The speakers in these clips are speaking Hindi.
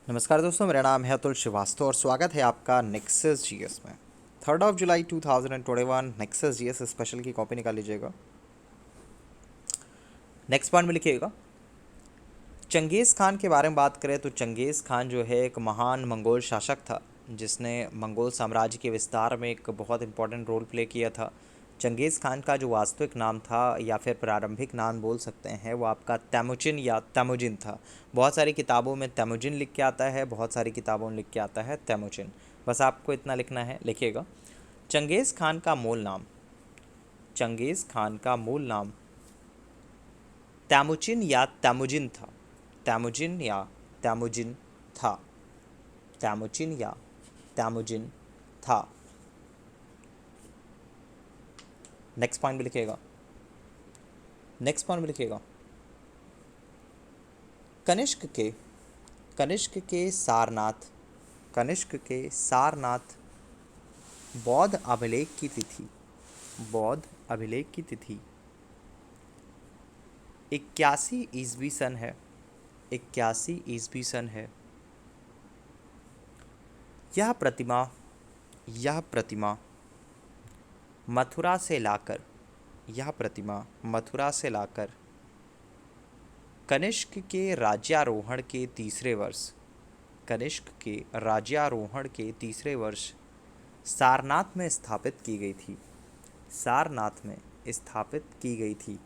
नमस्कार दोस्तों, मेरा नाम है अतुल श्रीवास्तव और स्वागत है आपका नेक्सस जीएस में। 3 जुलाई 2021 नेक्सस जीएस स्पेशल की कॉपी निकाल लीजिएगा। नेक्स्ट पॉइंट में लिखिएगा, चंगेज़ खान के बारे में बात करें तो चंगेज़ खान जो है एक महान मंगोल शासक था, जिसने मंगोल साम्राज्य के विस्तार में एक बहुत इंपॉर्टेंट रोल प्ले किया था। चंगेज़ खान का जो वास्तविक नाम था या फिर प्रारंभिक नाम बोल सकते हैं, वो आपका तैमुचिन या तैमुजिन था। बहुत सारी किताबों में तैमुजिन लिख के आता है, बहुत सारी किताबों में लिख के आता है तैमुचिन। बस आपको इतना लिखना है, लिखिएगा। चंगेज़ खान का मूल नाम, चंगेज़ खान का मूल नाम तैमुचिन या तैमुजिन था। तैमुजिन या तैमुजिन था। तैमुचिन या तैमुजिन था। नेक्स्ट पॉइंट भी लिखिएगा। नेक्स्ट पॉइंट भी लिखिएगा, कनिष्क के कनिष्क के सारनाथ कनिष्क के सारनाथ बौद्ध अभिलेख की तिथि, बौद्ध अभिलेख की तिथि 81 ईस्वी सन है। 81 ईस्वी सन है। यह प्रतिमा यह प्रतिमा मथुरा से लाकर यह प्रतिमा मथुरा से लाकर कनिष्क के राज्यारोहण के तीसरे वर्ष कनिष्क के राज्यारोहण के तीसरे वर्ष सारनाथ में स्थापित की गई थी। सारनाथ में स्थापित की गई थी।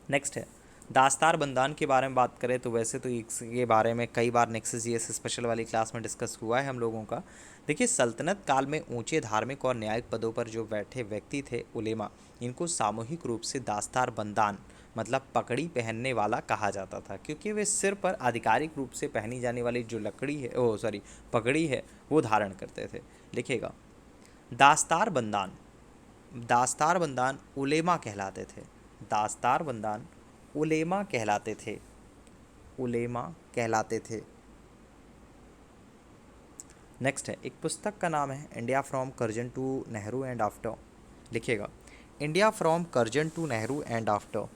नेक्स्ट है, दास्तार बंदान के बारे में बात करें तो वैसे तो इसके बारे में कई बार नेक्सस जीएस स्पेशल वाली क्लास में डिस्कस हुआ है हम लोगों का। देखिए, सल्तनत काल में ऊंचे धार्मिक और न्यायिक पदों पर जो बैठे व्यक्ति थे, उलेमा, इनको सामूहिक रूप से दास्तार बंदान मतलब पगड़ी पहनने वाला कहा जाता था, क्योंकि वे सिर पर आधिकारिक रूप से पहनी जाने वाली जो लकड़ी है, ओ सॉरी, पगड़ी है, वो धारण करते थे। लिखेगा, दास्तार बंदान दास्तार बंदान उलेमा कहलाते थे। दास्तार बंदान उलेमा कहलाते थे। उलेमा कहलाते थे। नेक्स्ट है, एक पुस्तक का नाम है India from Curzon to Nehru and after. लिखिएगा, India from Curzon to Nehru and after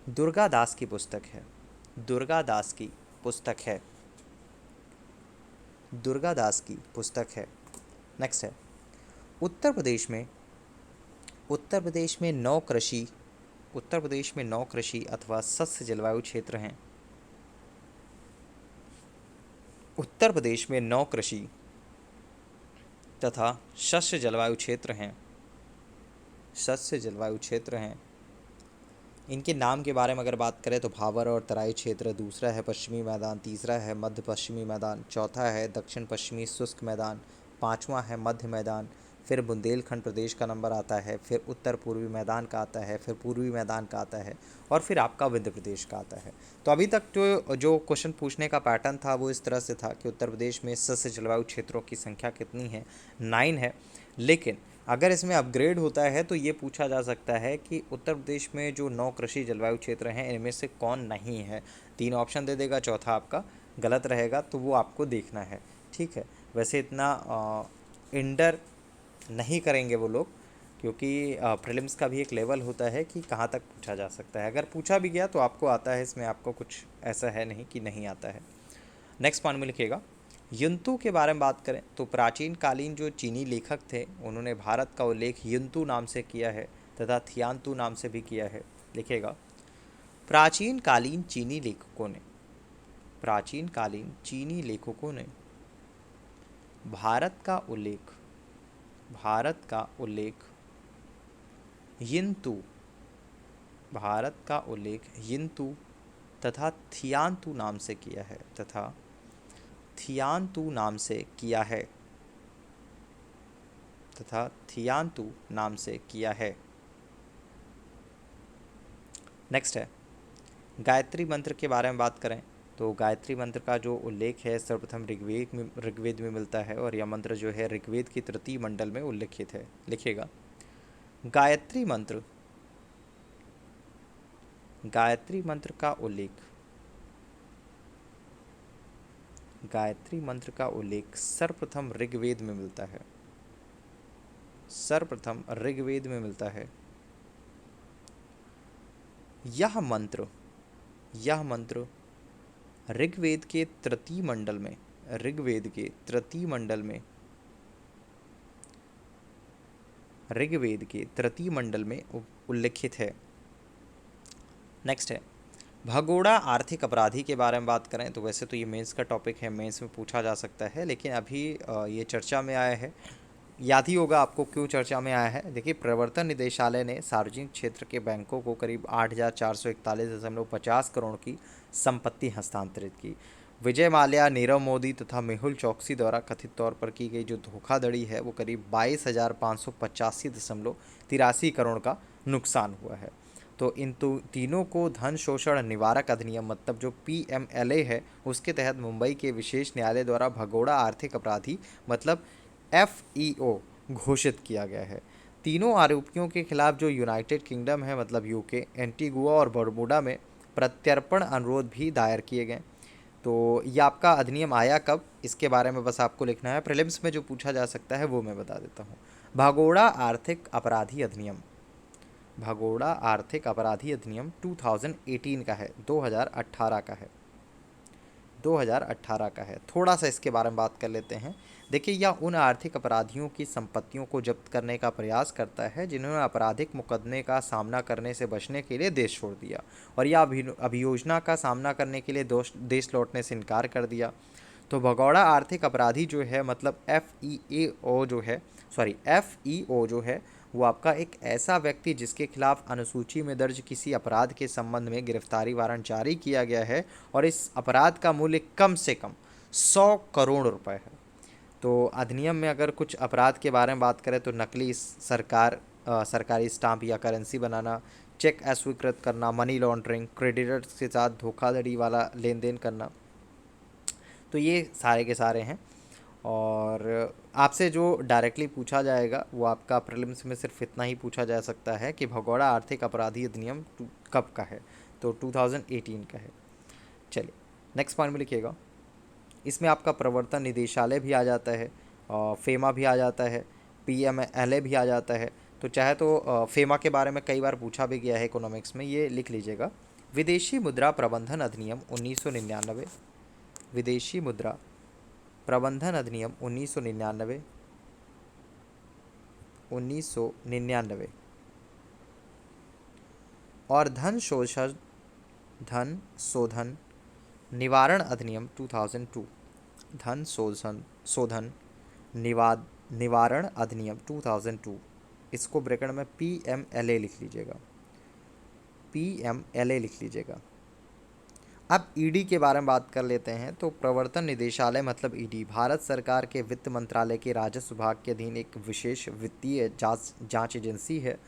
Durga Das की पुस्तक है। दुर्गा दास की पुस्तक है। दुर्गा दास की पुस्तक है। नेक्स्ट है, उत्तर प्रदेश में उत्तर प्रदेश में नौ कृषि उत्तर प्रदेश में 9 कृषि अथवा सस्य जलवायु क्षेत्र हैं। उत्तर प्रदेश में 9 कृषि तथा शस्य जलवायु क्षेत्र हैं। शस्य जलवायु क्षेत्र हैं। इनके नाम के बारे में अगर बात करें तो भावर और तराई क्षेत्र, दूसरा है पश्चिमी मैदान, तीसरा है मध्य पश्चिमी मैदान, चौथा है दक्षिण पश्चिमी शुष्क मैदान, पाँचवा है मध्य मैदान, फिर बुंदेलखंड प्रदेश का नंबर आता है, फिर उत्तर पूर्वी मैदान का आता है, फिर पूर्वी मैदान का आता है, और फिर आपका विंध्य प्रदेश का आता है। तो अभी तक जो जो क्वेश्चन पूछने का पैटर्न था वो इस तरह से था कि उत्तर प्रदेश में सस्य जलवायु क्षेत्रों की संख्या कितनी है, 9 है। लेकिन अगर इसमें अपग्रेड होता है तो ये पूछा जा सकता है कि उत्तर प्रदेश में जो 9 कृषि जलवायु क्षेत्र हैं, इनमें से कौन नहीं है। 3 ऑप्शन दे देगा, चौथा आपका गलत रहेगा, तो वो आपको देखना है। ठीक है, वैसे इतना इंडर नहीं करेंगे वो लोग, क्योंकि प्रीलिम्स का भी एक लेवल होता है कि कहाँ तक पूछा जा सकता है। अगर पूछा भी गया तो आपको आता है, इसमें आपको कुछ ऐसा है नहीं कि नहीं आता है। नेक्स्ट पॉइंट में लिखिएगा, युन्तु के बारे में बात करें तो प्राचीन कालीन जो चीनी लेखक थे, उन्होंने भारत का उल्लेख युन्तु नाम से किया है तथा थियान्तु नाम से भी किया है। लिखेगा, प्राचीन कालीन चीनी लेखकों ने प्राचीन कालीन चीनी लेखकों ने भारत का उल्लेख भारत का उल्लेख यिन्तु भारत का उल्लेख यिन्तु तथा थियान्तु नाम से किया है तथा थियान्तु नाम से किया है तथा थियान्तु नाम से किया है। नेक्स्ट है, गायत्री मंत्र के बारे में बात करें तो गायत्री मंत्र का जो उल्लेख है सर्वप्रथम ऋग्वेद में मिलता है, और यह मंत्र जो है ऋग्वेद की तृतीय मंडल में उल्लेखित है। लिखिएगा, गायत्री मंत्र गायत्री मंत्र का उल्लेख गायत्री मंत्र का उल्लेख सर्वप्रथम ऋग्वेद में मिलता है। सर्वप्रथम ऋग्वेद में मिलता है। यह मंत्र ऋग्वेद के तृतीय मंडल में, ऋग्वेद के तृतीय मंडल में, ऋग्वेद के तृतीय मंडल में उल्लिखित है। नेक्स्ट है भगोड़ा आर्थिक अपराधी के बारे में बात करें तो वैसे तो ये मेंस का टॉपिक है, मेंस में पूछा जा सकता है, लेकिन अभी ये चर्चा में आया है। याद ही होगा आपको क्यों चर्चा में आया है। देखिए, प्रवर्तन निदेशालय ने सार्वजनिक क्षेत्र के बैंकों को करीब 8,441.50 करोड़ की संपत्ति हस्तांतरित की। विजय माल्या, नीरव मोदी तथा मेहुल चौकसी द्वारा कथित तौर पर की गई जो धोखाधड़ी है वो करीब 22,585.83 करोड़ का नुकसान हुआ है। तो इन तीनों को धन शोषण निवारक अधिनियम मतलब जो PMLA है उसके तहत मुंबई के विशेष न्यायालय द्वारा भगोड़ा आर्थिक अपराधी मतलब FEO घोषित किया गया है। तीनों आरोपियों के खिलाफ जो यूनाइटेड किंगडम है मतलब UK, एंटीगुआ और बरमूडा में प्रत्यर्पण अनुरोध भी दायर किए गए। तो ये आपका अधिनियम आया कब, इसके बारे में बस आपको लिखना है। प्रीलिम्स में जो पूछा जा सकता है वो मैं बता देता हूँ। भगोड़ा आर्थिक अपराधी अधिनियम, भगोड़ा आर्थिक अपराधी अधिनियम 2018 का है, 2018 का है, 2018 का है। थोड़ा सा इसके बारे में बात कर लेते हैं। देखिए, यह उन आर्थिक अपराधियों की संपत्तियों को जब्त करने का प्रयास करता है जिन्होंने आपराधिक मुकदमे का सामना करने से बचने के लिए देश छोड़ दिया और यह अभियोजना का सामना करने के लिए देश लौटने से इनकार कर दिया। तो भगोड़ा आर्थिक अपराधी जो है मतलब FEO जो है वो आपका एक ऐसा व्यक्ति जिसके खिलाफ अनुसूची में दर्ज किसी अपराध के संबंध में गिरफ्तारी वारंट जारी किया गया है और इस अपराध का मूल्य कम से कम 100 करोड़ रुपए है। तो अधिनियम में अगर कुछ अपराध के बारे में बात करें तो नकली सरकारी स्टाम्प या करेंसी बनाना, चेक अस्वीकृत करना, मनी लॉन्ड्रिंग, क्रेडिटर्स के साथ धोखाधड़ी वाला लेन देन करना, तो ये सारे के सारे हैं। और आपसे जो डायरेक्टली पूछा जाएगा वो आपका प्रीलिम्स में सिर्फ इतना ही पूछा जा सकता है कि भगोड़ा आर्थिक अपराधी अधिनियम कब का है, तो 2018 का है। चलिए नेक्स्ट पॉइंट में लिखिएगा। इसमें आपका प्रवर्तन निदेशालय भी आ जाता है और फेमा भी आ जाता है, PMLA भी आ जाता है। तो चाहे तो फेमा के बारे में कई बार पूछा भी गया है इकोनॉमिक्स में, ये लिख लीजिएगा। विदेशी मुद्रा प्रबंधन अधिनियम 1999, विदेशी मुद्रा प्रबंधन अधिनियम 1999, 1999 और धन शोधन निवारण अधिनियम 2002, धन शोधन निवारण अधिनियम 2002, इसको ब्रैकेट में PMLA लिख लीजिएगा, PMLA लिख लीजिएगा। अब ED के बारे में बात कर लेते हैं। तो प्रवर्तन निदेशालय मतलब ED भारत सरकार के वित्त मंत्रालय के राजस्व विभाग के अधीन एक विशेष वित्तीय जांच एजेंसी है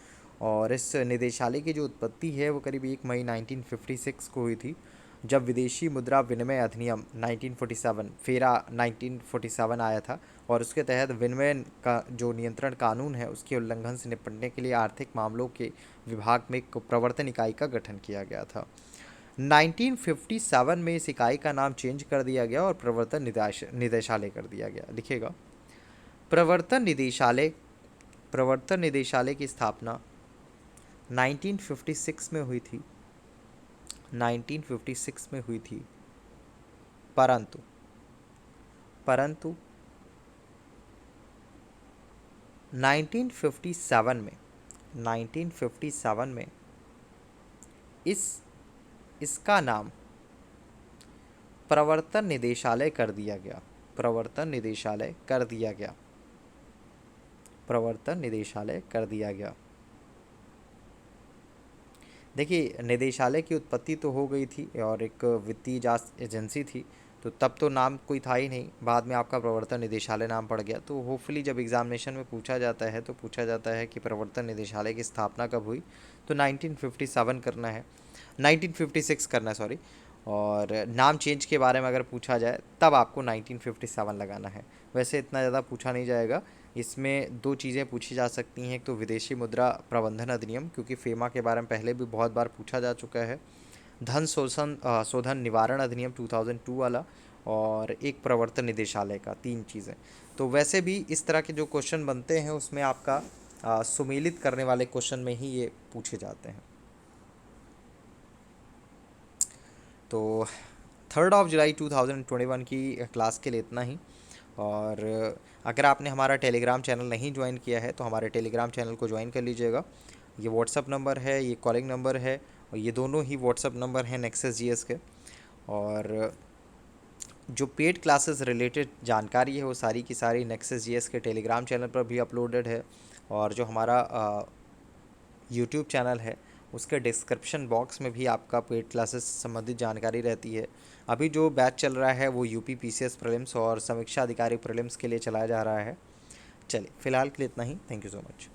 और इस निदेशालय की जो उत्पत्ति है वो करीब 1 मई 1956 को हुई थी, जब विदेशी मुद्रा विनिमय अधिनियम 1947 फेरा 1947 आया था और उसके तहत विनिमय का जो नियंत्रण कानून है उसके उल्लंघन से निपटने के लिए आर्थिक मामलों के विभाग में एक प्रवर्तन इकाई का गठन किया गया था। 1957 में इस इकाई का नाम चेंज कर दिया गया और प्रवर्तन निदेशालय कर दिया गया। लिखिएगा, प्रवर्तन निदेशालय की स्थापना 1956 में हुई थी, 1956 में हुई थी, परंतु 1957 में इसका नाम प्रवर्तन निदेशालय कर दिया गया, प्रवर्तन निदेशालय कर दिया गया, प्रवर्तन निदेशालय कर दिया गया। देखिए, निदेशालय की उत्पत्ति तो हो गई थी और एक वित्तीय जांच एजेंसी थी, तो तब तो नाम कोई था ही नहीं, बाद में आपका प्रवर्तन निदेशालय नाम पड़ गया। तो होपफुली जब एग्जामिनेशन में पूछा जाता है तो पूछा जाता है कि प्रवर्तन निदेशालय की स्थापना कब हुई, तो 1957 करना है, 1956 करना है सॉरी, और नाम चेंज के बारे में अगर पूछा जाए तब आपको 1957 लगाना है। वैसे इतना ज़्यादा पूछा नहीं जाएगा। इसमें दो चीज़ें पूछी जा सकती हैं, एक तो विदेशी मुद्रा प्रबंधन अधिनियम, क्योंकि फेमा के बारे में पहले भी बहुत बार पूछा जा चुका है, धन शोधन निवारण अधिनियम 2002 वाला, और एक प्रवर्तन निदेशालय का, 3 चीज़ें। तो वैसे भी इस तरह के जो क्वेश्चन बनते हैं उसमें आपका सुमेलित करने वाले क्वेश्चन में ही ये पूछे जाते हैं। तो 3 जुलाई 2021 की क्लास के लिए इतना ही। और अगर आपने हमारा टेलीग्राम चैनल नहीं ज्वाइन किया है तो हमारे टेलीग्राम चैनल को ज्वाइन कर लीजिएगा। ये व्हाट्सअप नंबर है, ये कॉलिंग नंबर है, और ये दोनों ही व्हाट्सअप नंबर हैं नेक्सस जीएस के। और जो पेड क्लासेस रिलेटेड जानकारी है वो सारी की सारी नेक्सस जीएस के टेलीग्राम चैनल पर भी अपलोडेड है। और जो हमारा यूट्यूब चैनल है उसके डिस्क्रिप्शन बॉक्स में भी आपका पेड क्लासेस संबंधित जानकारी रहती है। अभी जो बैच चल रहा है वो यूपी पीसीएस प्रीलिम्स और समीक्षा अधिकारी प्रीलिम्स के लिए चलाया जा रहा है। चलिए फ़िलहाल के लिए इतना ही। Thank you so much.